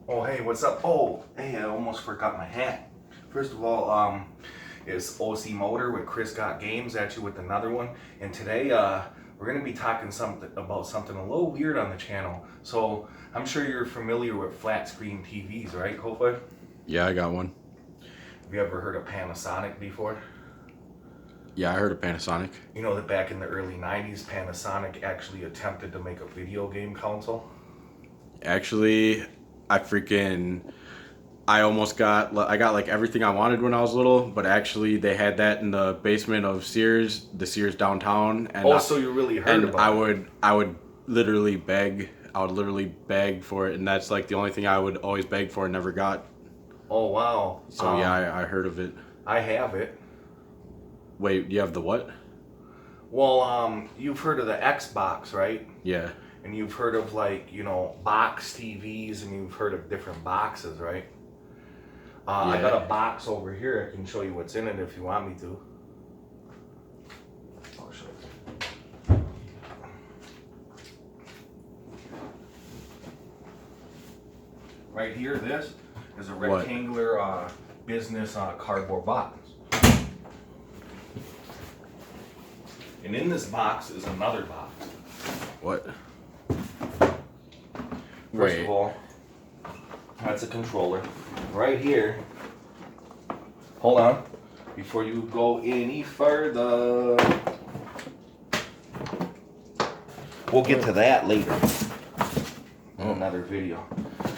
Oh, hey, what's up? Oh, hey, I almost forgot my hat. First of all, it's OC Motor with Chris Got Games at you with another one. And today, we're gonna be talking about something a little weird on the channel. So I'm sure you're familiar with flat screen TVs, right, Kofa? Yeah, I got one. Have you ever heard of Panasonic before? Yeah, I heard of Panasonic. You know that back in the early 90s, Panasonic actually attempted to make a video game console? Actually, I freaking I got like everything I wanted when I was little, but actually they had that in the basement of the Sears downtown, and Oh, so you really heard about it? I would literally beg. I would literally beg for it, and that's like the only thing I would always beg for and never got. Oh, wow. So yeah, I heard of it. I have it. Wait, you have the what? Well, you've heard of the Xbox, right? Yeah. And you've heard of box TVs, and you've heard of different boxes, right? I got a box over here. I can show you what's in it if you want me to. I'll show you. Right here, this is a rectangular business cardboard box. And in this box is another box. What? First of all, that's a controller. Right here. Hold on. Before you go any further. We'll get to that later in another video.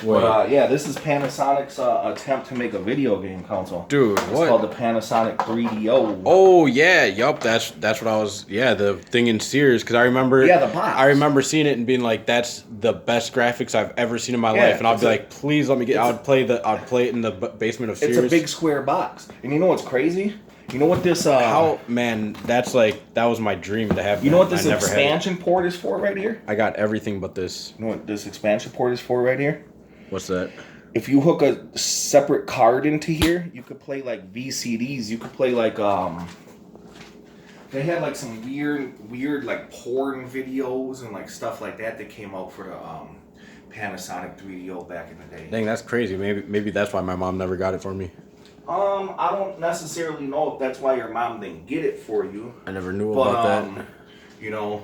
Wait. But yeah, this is Panasonic's attempt to make a video game console. Dude, it's what? called the Panasonic r.e.a.l. Oh yeah, yup. That's what I was. Yeah, the thing in Sears, because I remember. Yeah, the box. I remember seeing it and being like, "That's the best graphics I've ever seen in my life." And I'd be like, "Please let me get." I'd play it in the basement of Sears. It's a big square box, and you know what's crazy? You know what this? That was my dream to have. You know what this expansion port is for right here? I got everything but this. You know what this expansion port is for right here? What's that? If you hook a separate card into here, you could play like VCDs. You could play like they had like some weird like porn videos and like stuff like that came out for the Panasonic 3DO back in the day. Dang, that's crazy. Maybe that's why my mom never got it for me. I don't necessarily know if that's why your mom didn't get it for you. I never knew about that. You know,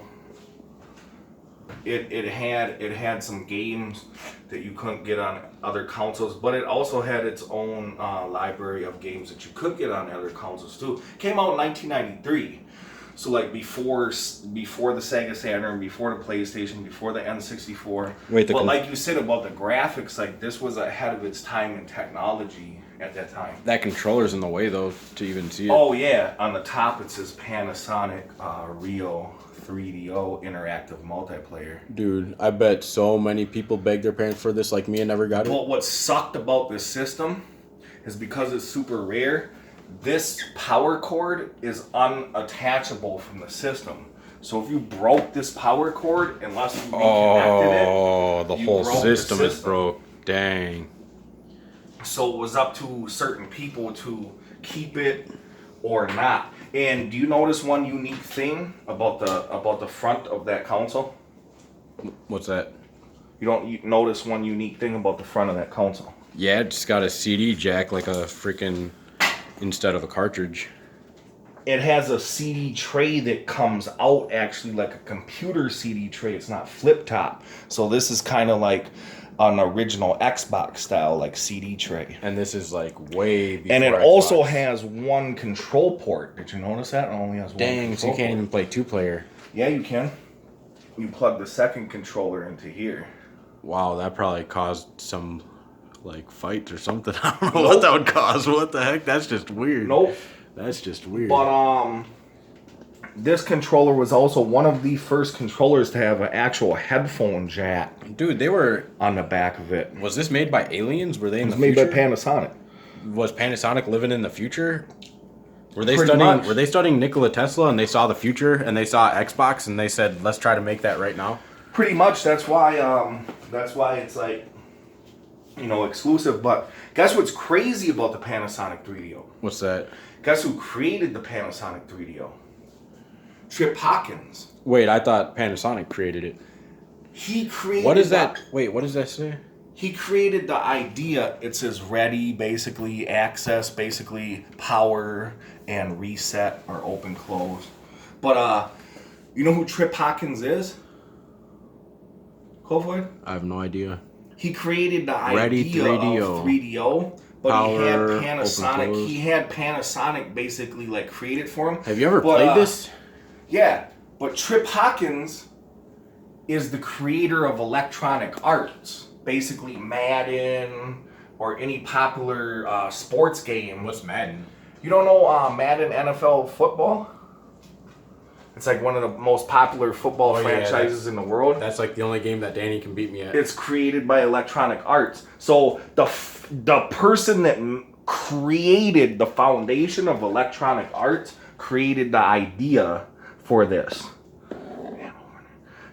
it had some games that you couldn't get on other consoles, but it also had its own library of games that you could get on other consoles too. Came out in 1993, so like before the Sega Saturn, before the PlayStation, before the N64. But like you said about the graphics, like this was ahead of its time in technology at that time. That controller's in the way though to even see it. Oh yeah, on the top it says Panasonic r.e.a.l 3DO interactive multiplayer. Dude, I bet so many people begged their parents for this like me and never got it. Well, what sucked about this system is because it's super rare, this power cord is unattachable from the system. So if you broke this power cord, unless you reconnected it, the whole system is broke. Dang. So it was up to certain people to keep it or not. And do you notice one unique thing about the front of that console? What's that? You notice one unique thing about the front of that console? Yeah, it just got a CD jack like a freaking instead of a cartridge. It has a CD tray that comes out actually like a computer CD tray. It's not flip top. So this is kind of like an original Xbox style like CD tray. And this is like way before And it Xbox. also has one control port. Did you notice that? It only has one. Dang, so you can't even play 2-player. Yeah, you can. You plug the second controller into here. Wow, that probably caused some like fights or something. I don't know what that would cause. What the heck? That's just weird. Nope. That's just weird. But this controller was also one of the first controllers to have an actual headphone jack. Dude, they were on the back of it. Was this made by aliens? Were they in the future? It was made by Panasonic. Was Panasonic living in the future? Were they studying Nikola Tesla and they saw the future and they saw Xbox and they said, let's try to make that right now? Pretty much. That's why it's like, you know, exclusive. But guess what's crazy about the Panasonic 3DO? What's that? Guess who created the Panasonic 3DO? Trip Hawkins. Wait, I thought Panasonic created it. He created. What is that? Wait, what does that say? he created the idea. It says ready, basically access, basically power and reset or open close. But you know who Trip Hawkins is? Kofoid? I have no idea. He created the Ready idea 3DO. of 3DO, but Power, he had open Panasonic. close. He had Panasonic basically like created for him. Have you ever played this? Yeah, but Trip Hawkins is the creator of Electronic Arts. Basically Madden or any popular sports game. What's Madden? You don't know Madden NFL football? It's like one of the most popular football franchises in the world. That's like the only game that Danny can beat me at. It's created by Electronic Arts. So the person that created the foundation of Electronic Arts created the idea for this.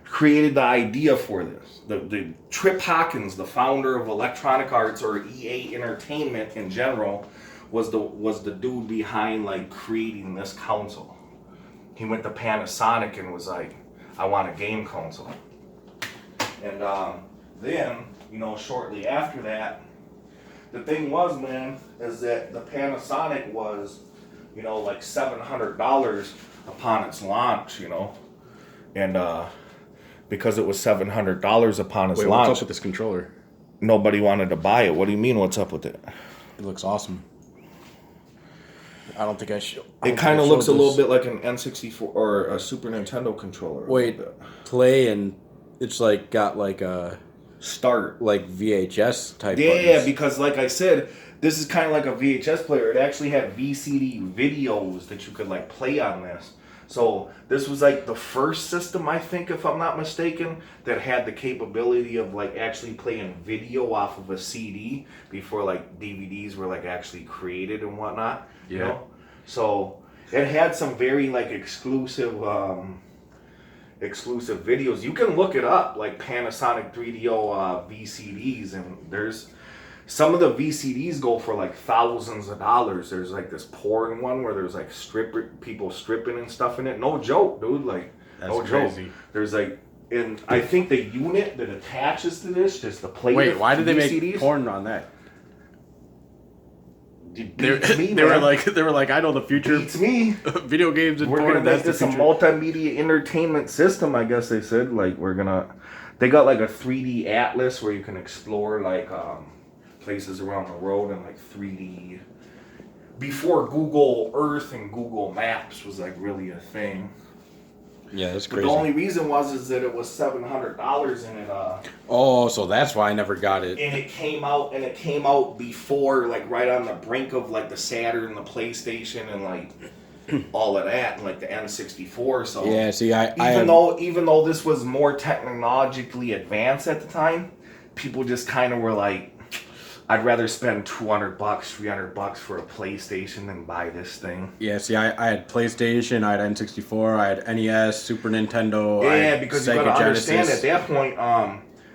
Created the idea for this. The Trip Hawkins, the founder of Electronic Arts or EA Entertainment in general, was the dude behind like creating this console. He went to Panasonic and was like, I want a game console. And then, you know, shortly after that, the thing was, man, is that the Panasonic was, you know, like $700 upon its launch, you know. And because it was $700 upon its launch. What's up with this controller? Nobody wanted to buy it. What do you mean, what's up with it? It looks awesome. I don't think I should. It kind of looks a little bit like an N64 or a Super Nintendo controller. Wait, play and it's like got like a start like VHS type. Yeah, buttons. because like I said, this is kind of like a VHS player. It actually had VCD videos that you could like play on this. So this was like the first system, I think, if I'm not mistaken, that had the capability of like actually playing video off of a CD before like DVDs were like actually created and whatnot. Yeah. You know? So it had some very like exclusive videos. You can look it up, like Panasonic 3DO VCDs, and there's some of the VCDs go for like thousands of dollars. There's like this porn one where there's like people stripping and stuff in it. No joke, dude. Like, that's no crazy. Joke. There's like, and I think the unit that attaches to this, just the plate. Wait, why did they VCDs, make porn on that? They were like, I know the future. Beats me. Video games and we're porn. Gonna make this a multimedia entertainment system, I guess they said. Like they got like a 3D atlas where you can explore like places around the world and like 3D. Before Google Earth and Google Maps was like really a thing. Yeah, that's But crazy. the only reason is that it was $700 and it oh, so that's why I never got it. And it came out before, like right on the brink of like the Saturn, the PlayStation, and like all of that, and like the N64. So yeah, see, even though this was more technologically advanced at the time, people just kind of were like, I'd rather spend $200, $300 for a PlayStation than buy this thing. Yeah, see, I had PlayStation, I had N64, I had NES, Super Nintendo. Yeah, because you gotta understand at that point,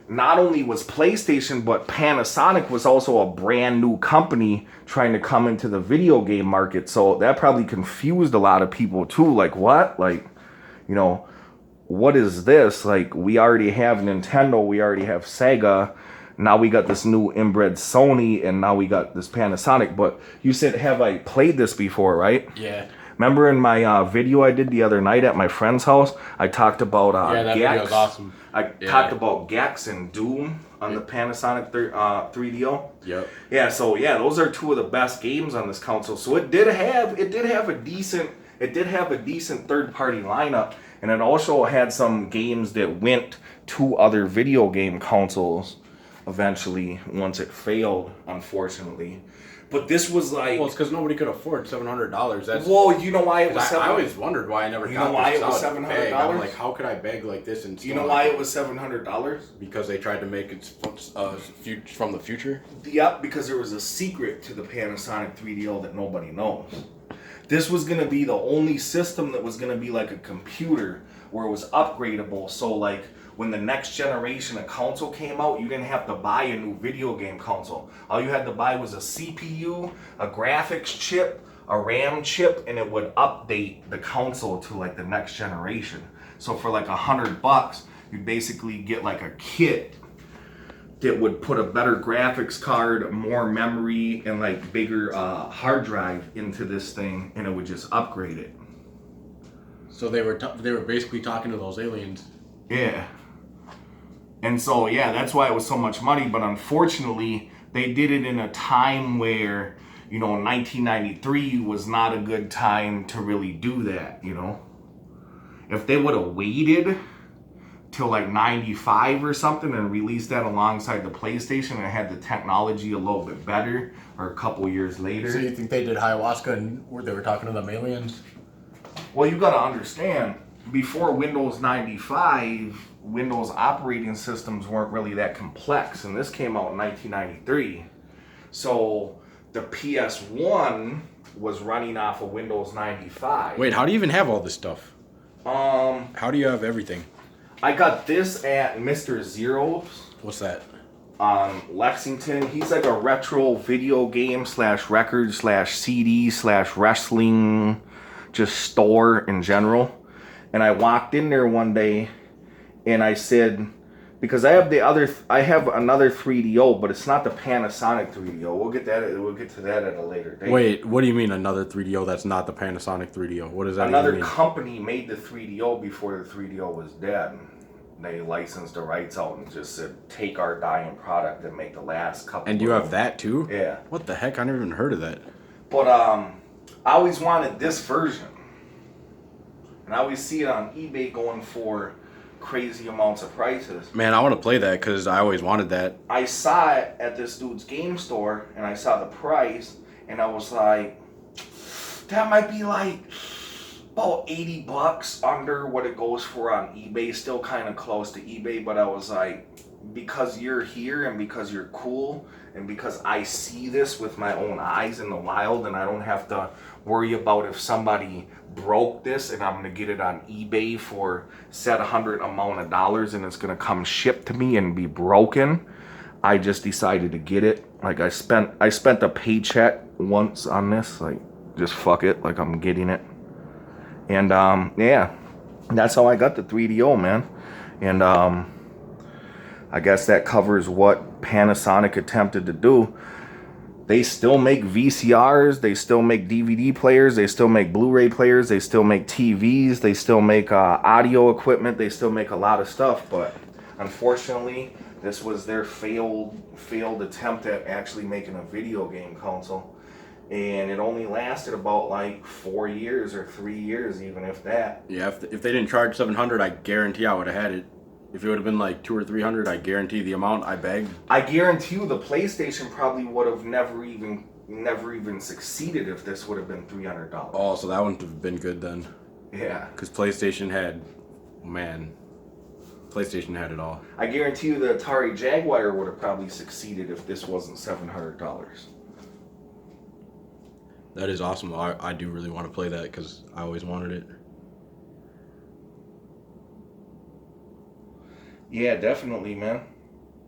not only was PlayStation, but Panasonic was also a brand new company trying to come into the video game market. So that probably confused a lot of people too. Like, what? Like, you know, what is this? Like, we already have Nintendo, we already have Sega. Now we got this new inbred Sony, and now we got this Panasonic. But you said, have I played this before, right? Yeah. Remember in my video I did the other night at my friend's house, I talked about that video was awesome. I talked about Gex and Doom on the Panasonic 3DO. Yep. Yeah, so yeah, those are two of the best games on this console. So it did have a decent third-party lineup, and it also had some games that went to other video game consoles eventually once it failed, unfortunately. But this was like, well, it's because nobody could afford $700. That's well, you know why it was. I always wondered why I never. You know why it was $700? I'm like, how could I beg like this? And you know why it was $700? Because they tried to make it from the future. Yep, because there was a secret to the Panasonic 3DO that nobody knows. This was gonna be the only system that was gonna be like a computer where it was upgradable. So like, when the next generation of console came out, you didn't have to buy a new video game console. All you had to buy was a CPU, a graphics chip, a RAM chip, and it would update the console to like the next generation. So for like $100, you basically get like a kit that would put a better graphics card, more memory, and like bigger hard drive into this thing, and it would just upgrade it. So they were basically talking to those aliens. Yeah. And so yeah, that's why it was so much money. But unfortunately, they did it in a time where, you know, 1993 was not a good time to really do that. You know, if they would have waited till like 95 or something and released that alongside the PlayStation and had the technology a little bit better, or a couple years later. So you think they did ayahuasca and they were talking to them aliens? Well, you gotta understand, before Windows 95, Windows operating systems weren't really that complex, and this came out in 1993. So the PS1 was running off of Windows 95. Wait, how do you even have all this stuff? How do you have everything? I got this at Mr. Zero's. What's that? Lexington. He's like a retro video game / record / CD / wrestling just store in general. And I walked in there one day and I said, because I have another 3DO, but it's not the Panasonic 3DO. We'll get to that at a later date. Wait, what do you mean another 3DO that's not the Panasonic 3DO? What does that Another mean? company made the 3DO before the 3DO was dead. They licensed the rights out and just said, take our dying product and make the last couple. And you have that too? Yeah. What the heck? I never even heard of that. But I always wanted this version. And I always see it on eBay going for crazy amounts of prices. Man, I want to play that because I always wanted that. I saw it at this dude's game store and I saw the price and I was like, that might be like about $80 under what it goes for on eBay. Still kind of close to eBay, but I was like, because you're here and because you're cool and because I see this with my own eyes in the wild and I don't have to worry about if somebody broke this and I'm gonna get it on eBay for set amount of dollars and it's gonna come shipped to me and be broken. I just decided to get it. Like I spent a paycheck once on this, like just fuck it, like I'm getting it. And yeah, that's how I got the 3DO, man. And I guess that covers what Panasonic attempted to do. They still make VCRs, they still make DVD players, they still make Blu-ray players, they still make TVs, they still make audio equipment, they still make a lot of stuff, but unfortunately, this was their failed attempt at actually making a video game console. And it only lasted about like 4 years or 3 years, even if that. Yeah, if they didn't charge $700, I guarantee I would have had it. If it would have been like $200 or $300, I guarantee the amount I begged. I guarantee you the PlayStation probably would have never even succeeded if this would have been $300. Oh, so that wouldn't have been good then. Yeah. Because PlayStation had it all. I guarantee you the Atari Jaguar would have probably succeeded if this wasn't $700. That is awesome. I do really want to play that because I always wanted it. Yeah, definitely, man.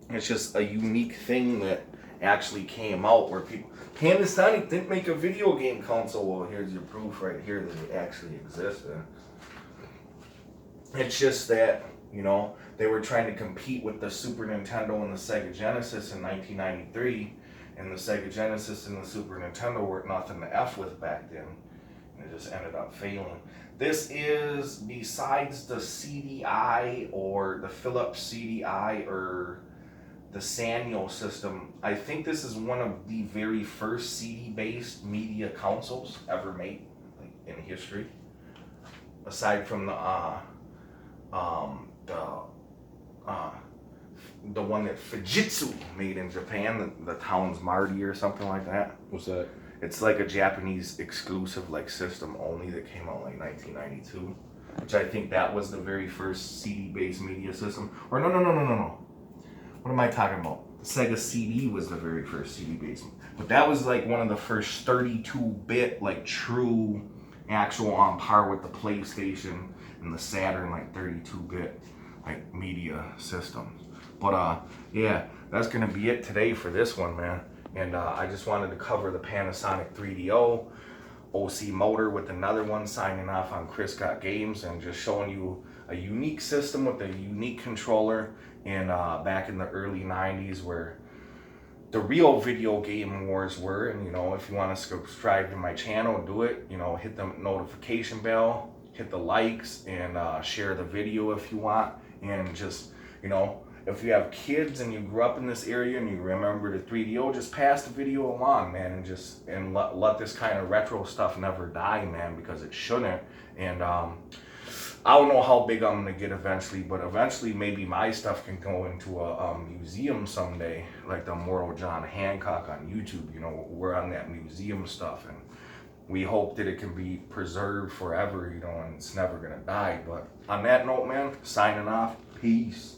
It's just a unique thing that actually came out where people... Panasonic didn't make a video game console. Well, here's your proof right here that it actually existed. It's just that, you know, they were trying to compete with the Super Nintendo and the Sega Genesis in 1993. And the Sega Genesis and the Super Nintendo were nothing to F with back then. And it just ended up failing. This is, besides the CDI or the Philips CDI or the Sanyo system, I think this is one of the very first CD-based media consoles ever made, like, in history. Aside from the one that Fujitsu made in Japan, the Towns Marty or something like that. What's that? It's like a Japanese exclusive like system only that came out like 1992, which I think that was the very first CD-based media system. Or no. What am I talking about? The Sega CD was the very first CD-based, but that was like one of the first 32-bit like true, actual on par with the PlayStation and the Saturn like 32-bit like media systems. But yeah, that's gonna be it today for this one, man. And I just wanted to cover the Panasonic 3DO, OC Motor with another one, signing off on Chris Got Games and just showing you a unique system with a unique controller in back in the early 90s, where the real video game wars were. And, you know, if you want to subscribe to my channel, do it. You know, hit the notification bell, hit the likes, and share the video if you want. And just, you know, if you have kids and you grew up in this area and you remember the 3DO, just pass the video along, man, and just let this kind of retro stuff never die, man, because it shouldn't. And I don't know how big I'm gonna get eventually, but eventually maybe my stuff can go into a museum someday, like the Immortal John Hancock on YouTube. You know, we're on that museum stuff, and we hope that it can be preserved forever, you know, and it's never gonna die. But on that note, man, signing off. Peace.